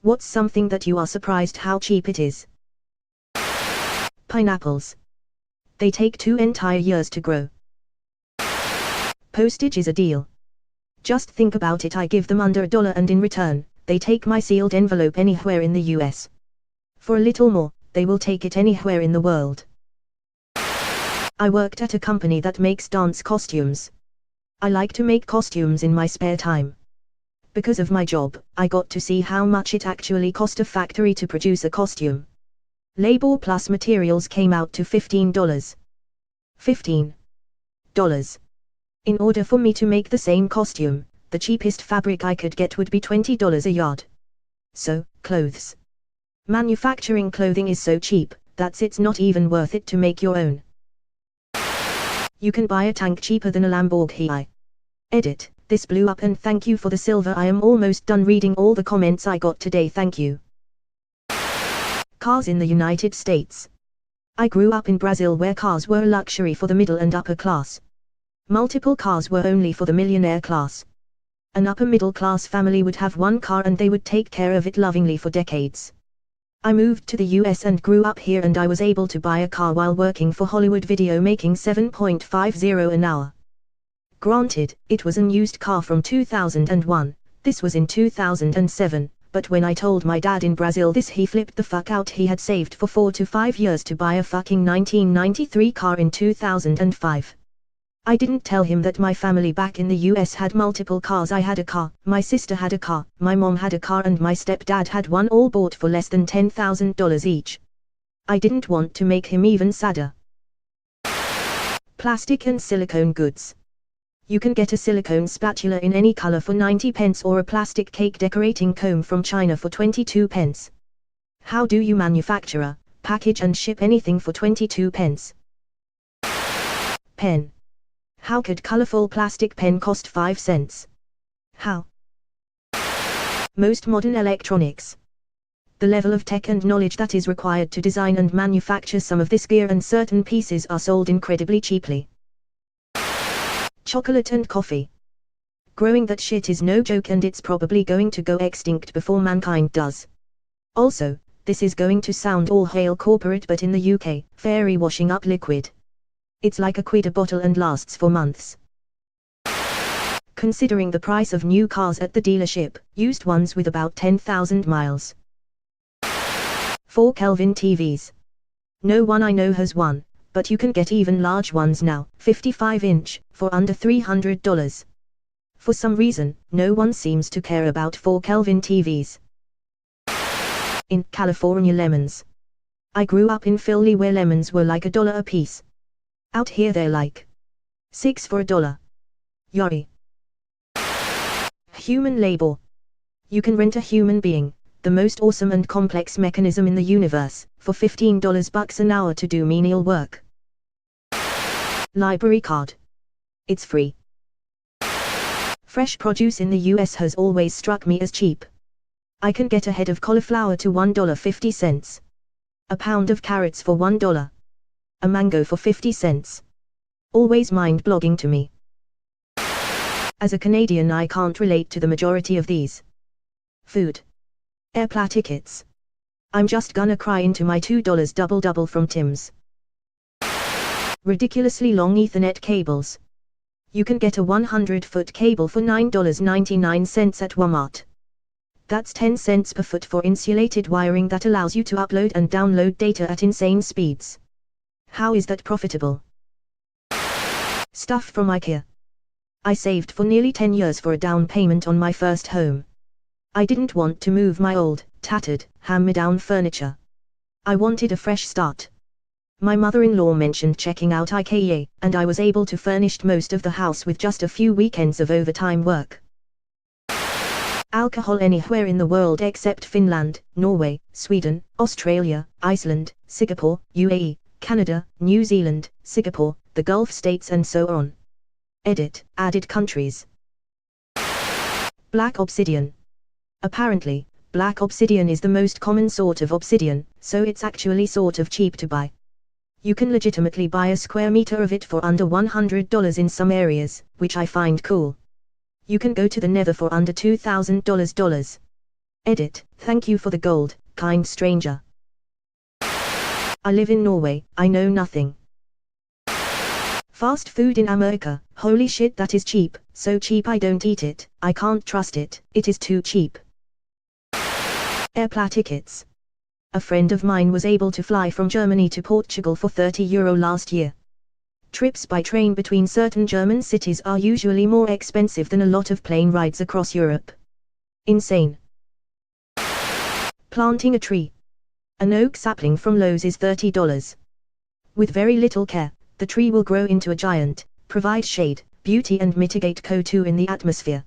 What's something that you are surprised how cheap it is? Pineapples. They take 2 entire years to grow. Postage is a deal. Just think about it, I give them under $1 and in return, they take my sealed envelope anywhere in the US. For a little more, they will take it anywhere in the world. I worked at a company that makes dance costumes. I like to make costumes in my spare time. Because of my job, I got to see how much it actually cost a factory to produce a costume. Labor plus materials came out to $15. $15. In order for me to make the same costume, the cheapest fabric I could get would be $20 a yard. So, clothes. Manufacturing clothing is so cheap, that it's not even worth it to make your own. You can buy a tank cheaper than a Lamborghini. Edit, this blew up and thank you for the silver. I am almost done reading all the comments I got today, thank you. Cars in the United States. I grew up in Brazil where cars were a luxury for the middle and upper class. Multiple cars were only for the millionaire class. An upper middle class family would have one car and they would take care of it lovingly for decades. I moved to the US and grew up here and I was able to buy a car while working for Hollywood Video making $7.50 an hour. Granted, it was an used car from 2001, this was in 2007, but when I told my dad in Brazil this he flipped the fuck out. He had saved for 4 to 5 years to buy a fucking 1993 car in 2005. I didn't tell him that my family back in the US had multiple cars. I had a car, my sister had a car, my mom had a car and my stepdad had one, all bought for less than $10,000 each. I didn't want to make him even sadder. Plastic and silicone goods. You can get a silicone spatula in any color for 90 pence or a plastic cake decorating comb from China for 22 pence. How do you manufacture, package and ship anything for 22 pence? Pen. How could colorful plastic pen cost 5 cents? How? Most modern electronics. The level of tech and knowledge that is required to design and manufacture some of this gear and certain pieces are sold incredibly cheaply. Chocolate and coffee. Growing that shit is no joke and it's probably going to go extinct before mankind does. Also, this is going to sound all hail corporate, but in the UK, fairy washing up liquid. It's like a quid a bottle and lasts for months. Considering the price of new cars at the dealership, used ones with about 10,000 miles. 4 Kelvin TVs. No one I know has one, but you can get even large ones now, 55-inch, for under $300. For some reason, no one seems to care about 4 Kelvin TVs. In California, lemons. I grew up in Philly where lemons were like $1 a piece. Out here they're like 6 for $1. Yori. Human labor. You can rent a human being, the most awesome and complex mechanism in the universe, for $15 an hour to do menial work. Library card. It's free. Fresh produce in the US has always struck me as cheap. I can get a head of cauliflower to $1.50. A pound of carrots for $1. A mango for 50 cents. Always mind-blogging to me. As a Canadian, I can't relate to the majority of these. Food. Airplane tickets. I'm just gonna cry into my $2 double-double from Tim's. Ridiculously long Ethernet cables. You can get a 100-foot cable for $9.99 at Walmart. That's 10 cents per foot for insulated wiring that allows you to upload and download data at insane speeds. How is that profitable? Stuff from IKEA. I saved for nearly 10 years for a down payment on my first home. I didn't want to move my old, tattered, hand-me-down furniture. I wanted a fresh start. My mother-in-law mentioned checking out IKEA, and I was able to furnish most of the house with just a few weekends of overtime work. Alcohol anywhere in the world except Finland, Norway, Sweden, Australia, Iceland, Singapore, UAE, Canada, New Zealand, Singapore, the Gulf states and so on. Edit, added countries. Black obsidian. Apparently, black obsidian is the most common sort of obsidian, so it's actually sort of cheap to buy. You can legitimately buy a square meter of it for under $100 in some areas, which I find cool. You can go to the Nether for under $2,000. Edit, thank you for the gold, kind stranger. I live in Norway, I know nothing. Fast food in America, holy shit that is cheap, so cheap I don't eat it, I can't trust it, it is too cheap. Airplane tickets. A friend of mine was able to fly from Germany to Portugal for €30 last year. Trips by train between certain German cities are usually more expensive than a lot of plane rides across Europe. Insane. Planting a tree. An oak sapling from Lowe's is $30. With very little care, the tree will grow into a giant, provide shade, beauty and mitigate CO2 in the atmosphere.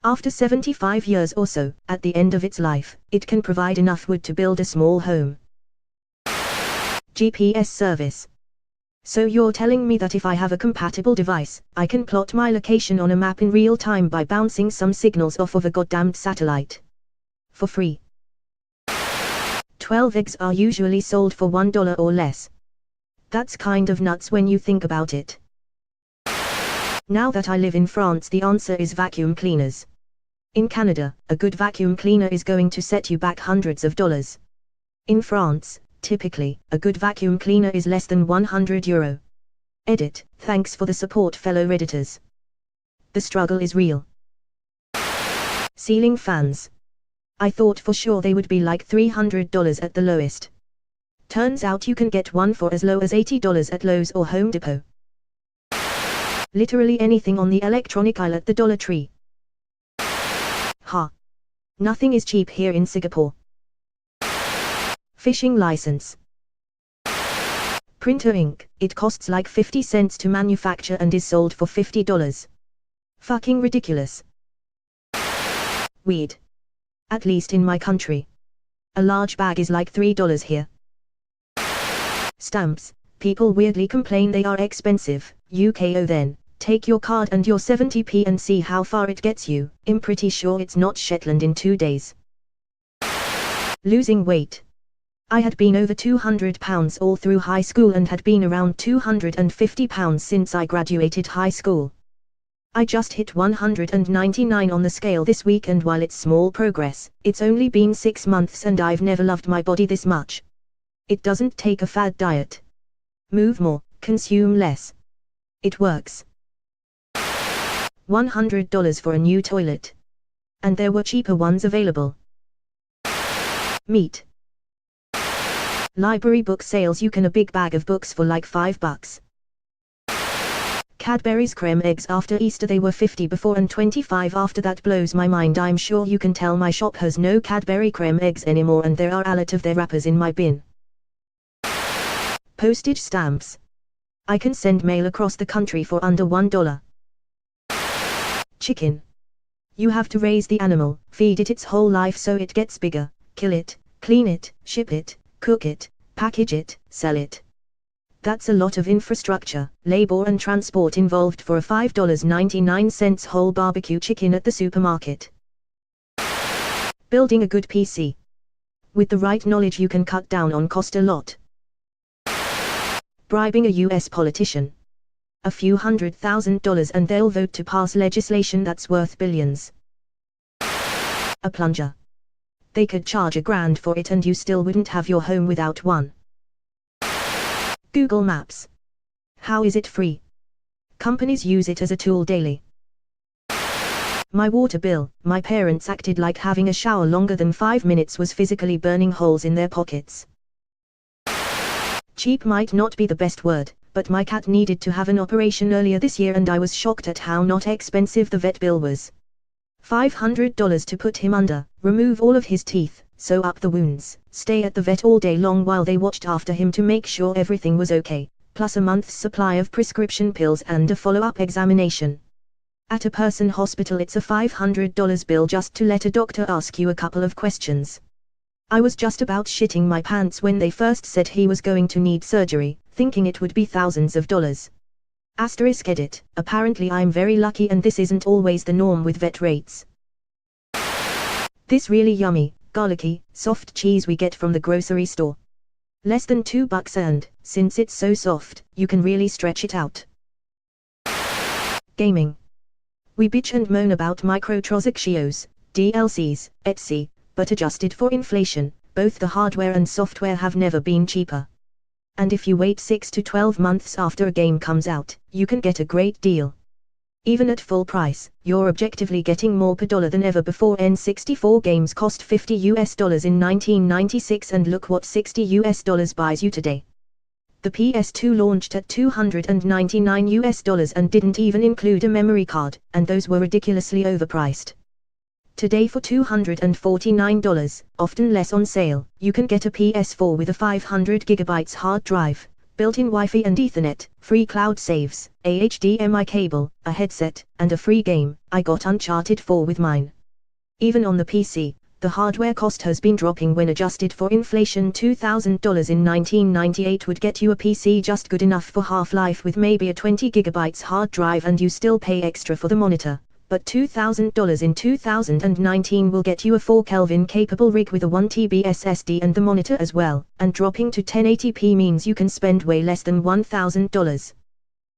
After 75 years or so, at the end of its life, it can provide enough wood to build a small home. GPS service. So you're telling me that if I have a compatible device, I can plot my location on a map in real time by bouncing some signals off of a goddamned satellite? For free. 12 eggs are usually sold for $1 or less. That's kind of nuts when you think about it. Now that I live in France, the answer is vacuum cleaners. In Canada, a good vacuum cleaner is going to set you back hundreds of dollars. In France, typically, a good vacuum cleaner is less than €100. Edit, thanks for the support fellow Redditors. The struggle is real. Ceiling fans. I thought for sure they would be like $300 at the lowest. Turns out you can get one for as low as $80 at Lowe's or Home Depot. Literally anything on the electronic aisle at the Dollar Tree. Ha! Nothing is cheap here in Singapore. Fishing license. Printer ink, it costs like 50 cents to manufacture and is sold for $50. Fucking ridiculous. Weed. At least in my country. A large bag is like $3 here. Stamps, people weirdly complain they are expensive. UKO then, take your card and your 70p and see how far it gets you. I'm pretty sure it's not Shetland in 2 days. Losing weight. I had been over 200 pounds all through high school and had been around 250 pounds since I graduated high school. I just hit 199 on the scale this week, and while it's small progress, it's only been 6 months and I've never loved my body this much. It doesn't take a fad diet. Move more, consume less. It works. $100 for a new toilet. And there were cheaper ones available. Meat. Library book sales, you can a big bag of books for like $5. Cadbury's creme eggs, after Easter they were 50 before and 25 after. That blows my mind. I'm sure you can tell my shop has no Cadbury creme eggs anymore, and there are a lot of their wrappers in my bin. Postage stamps. I can send mail across the country for under $1. Chicken. You have to raise the animal, feed it its whole life so it gets bigger, kill it, clean it, ship it, cook it, package it, sell it. That's a lot of infrastructure, labor and transport involved for a $5.99 whole barbecue chicken at the supermarket. Building a good PC. With the right knowledge you can cut down on cost a lot. Bribing a US politician. A few $100,000 and they'll vote to pass legislation that's worth billions. A plunger. They could charge $1,000 for it and you still wouldn't have your home without one. Google Maps. How is it free? Companies use it as a tool daily. My water bill. My parents acted like having a shower longer than 5 minutes was physically burning holes in their pockets. Cheap might not be the best word, but my cat needed to have an operation earlier this year and I was shocked at how not expensive the vet bill was. $500 to put him under, remove all of his teeth, sew up the wounds, stay at the vet all day long while they watched after him to make sure everything was okay, plus a month's supply of prescription pills and a follow-up examination. At a person hospital it's a $500 bill just to let a doctor ask you a couple of questions. I was just about shitting my pants when they first said he was going to need surgery, thinking it would be thousands of dollars. Askreddit, apparently I'm very lucky and this isn't always the norm with vet rates. This really yummy, garlicky, soft cheese we get from the grocery store. Less than $2 and, since it's so soft, you can really stretch it out. Gaming. We bitch and moan about microtransactions, DLCs, etc., but adjusted for inflation, both the hardware and software have never been cheaper. And if you wait 6 to 12 months after a game comes out, you can get a great deal. Even at full price, you're objectively getting more per dollar than ever before. N64 games cost $50 in 1996, and look what $60 buys you today. The PS2 launched at $299 and didn't even include a memory card, and those were ridiculously overpriced. Today for $249, often less on sale, you can get a PS4 with a 500GB hard drive, built-in Wi-Fi and Ethernet, free cloud saves, a HDMI cable, a headset, and a free game. I got Uncharted 4 with mine. Even on the PC, the hardware cost has been dropping. When adjusted for inflation, $2,000 in 1998 would get you a PC just good enough for Half-Life with maybe a 20GB hard drive, and you still pay extra for the monitor. But $2,000 in 2019 will get you a 4 Kelvin capable rig with a 1TB SSD and the monitor as well, and dropping to 1080p means you can spend way less than $1,000.